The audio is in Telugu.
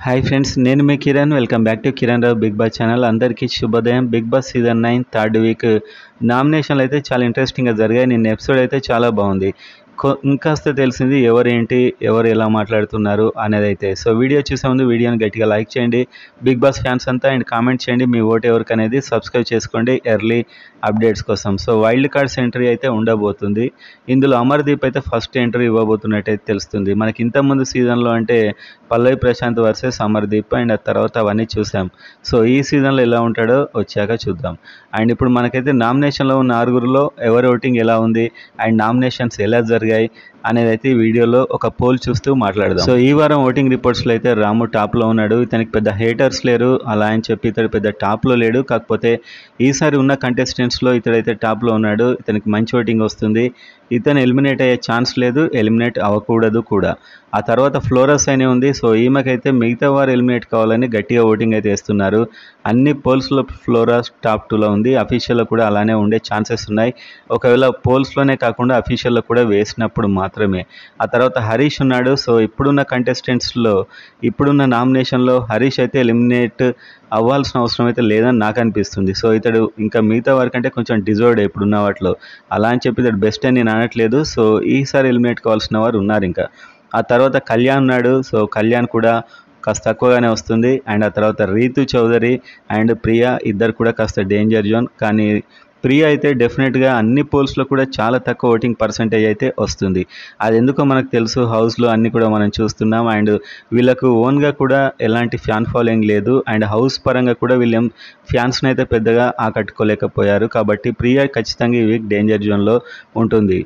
హాయ్ ఫ్రెండ్స్, నేను మీ Kiran. Welcome back to Kiran Rao big boss channel. అందరికీ శుభోదయం. Big boss season 9 third week నామినేషన్లు అయితే చాలా ఇంట్రెస్టింగ్గా జరిగాయి. నిన్న ఎపిసోడ్ అయితే చాలా బాగుంది. ఇంకాస్త తెలిసింది ఎవరేంటి, ఎవరు ఎలా మాట్లాడుతున్నారు అనేది అయితే. సో వీడియో చూసే ముందు వీడియోని గట్టిగా లైక్ చేయండి బిగ్ బాస్ ఫ్యాన్స్ అంతా, అండ్ కామెంట్ చేయండి మీ ఓటు ఎవరికి అనేది. సబ్స్క్రైబ్ చేసుకోండి ఎర్లీ అప్డేట్స్ కోసం. సో వైల్డ్ కార్డ్స్ ఎంట్రీ అయితే ఉండబోతుంది. ఇందులో అమర్దీప్ అయితే ఫస్ట్ ఎంట్రీ ఇవ్వబోతున్నట్టయితే తెలుస్తుంది. మనకి ఇంతకుముందు సీజన్లో అంటే పల్లవి ప్రశాంత్ వర్సెస్ అమర్దీప్, అండ్ ఆ తర్వాత అవన్నీ చూసాం. సో ఈ సీజన్లో ఎలా ఉంటాడో వచ్చాక చూద్దాం. అండ్ ఇప్పుడు మనకైతే నామినేషన్లో ఉన్న ఆరుగురులో ఎవరి ఓటింగ్ ఎలా ఉంది అండ్ నామినేషన్స్ ఎలా జరిగాయి అనేది అయితే ఈ వీడియోలో ఒక పోల్ చూస్తూ మాట్లాడదాం. సో ఈ వారం ఓటింగ్ రిపోర్ట్స్లో అయితే రాము టాప్లో ఉన్నాడు. ఇతనికి పెద్ద హేటర్స్ లేరు అలా అని చెప్పి ఇతడు పెద్ద టాప్లో లేడు. కాకపోతే ఈసారి ఉన్న కంటెస్టెంట్స్లో ఇతడైతే టాప్లో ఉన్నాడు. ఇతనికి మంచి ఓటింగ్ వస్తుంది. ఇతను ఎలిమినేట్ అయ్యే ఛాన్స్ లేదు, ఎలిమినేట్ అవ్వకూడదు కూడా. ఆ తర్వాత ఫ్లోరస్ అనే ఉంది. సో ఈమెకైతే మిగతా వారు ఎలిమినేట్ కావాలని గట్టిగా ఓటింగ్ అయితే వేస్తున్నారు. అన్ని పోల్స్లో ఫ్లోరస్ టాప్ 2లో ఉంది. అఫీషియల్లో కూడా అలానే ఉండే ఛాన్సెస్ ఉన్నాయి. ఒకవేళ పోల్స్లోనే కాకుండా అఫీషియల్లో కూడా వేసినప్పుడు మాత్రమే. ఆ తర్వాత హరీష్ ఉన్నాడు. సో ఇప్పుడున్న కంటెస్టెంట్స్లో, ఇప్పుడున్న నామినేషన్లో హరీష్ అయితే ఎలిమినేట్ అవ్వాల్సిన అవసరం అయితే లేదని నాకు అనిపిస్తుంది. సో ఇతడు ఇంకా మిగతా వారికంటే కొంచెం డిజర్వ్డ్ ఇప్పుడున్న వాటిలో. అలా అని చెప్పి ఇతడు బెస్ట్ అని నేను అనట్లేదు. సో ఈసారి ఎలిమినేట్ కావాల్సిన వారు ఉన్నారు ఇంకా. ఆ తర్వాత కళ్యాణ్ ఉన్నాడు. సో కళ్యాణ్ కూడా కాస్త తక్కువగానే వస్తుంది. అండ్ ఆ తర్వాత రీతు చౌదరి అండ్ ప్రియా ఇద్దరు కూడా కాస్త డేంజర్ జోన్. కానీ ప్రియా అయితే డెఫినెట్గా అన్ని పోల్స్లో కూడా చాలా తక్కువ ఓటింగ్ పర్సంటేజ్ అయితే వస్తుంది. అది ఎందుకో మనకు తెలుసు. హౌస్లో అన్నీ కూడా మనం చూస్తున్నాం. అండ్ వీళ్ళకు ఓన్గా కూడా ఎలాంటి ఫ్యాన్ ఫాలోయింగ్ లేదు. అండ్ హౌస్ పరంగా కూడా వీళ్ళేం ఫ్యాన్స్ని అయితే పెద్దగా ఆకట్టుకోలేకపోయారు. కాబట్టి ప్రియా ఖచ్చితంగా ఈ వీక్ డేంజర్ జోన్లో ఉంటుంది.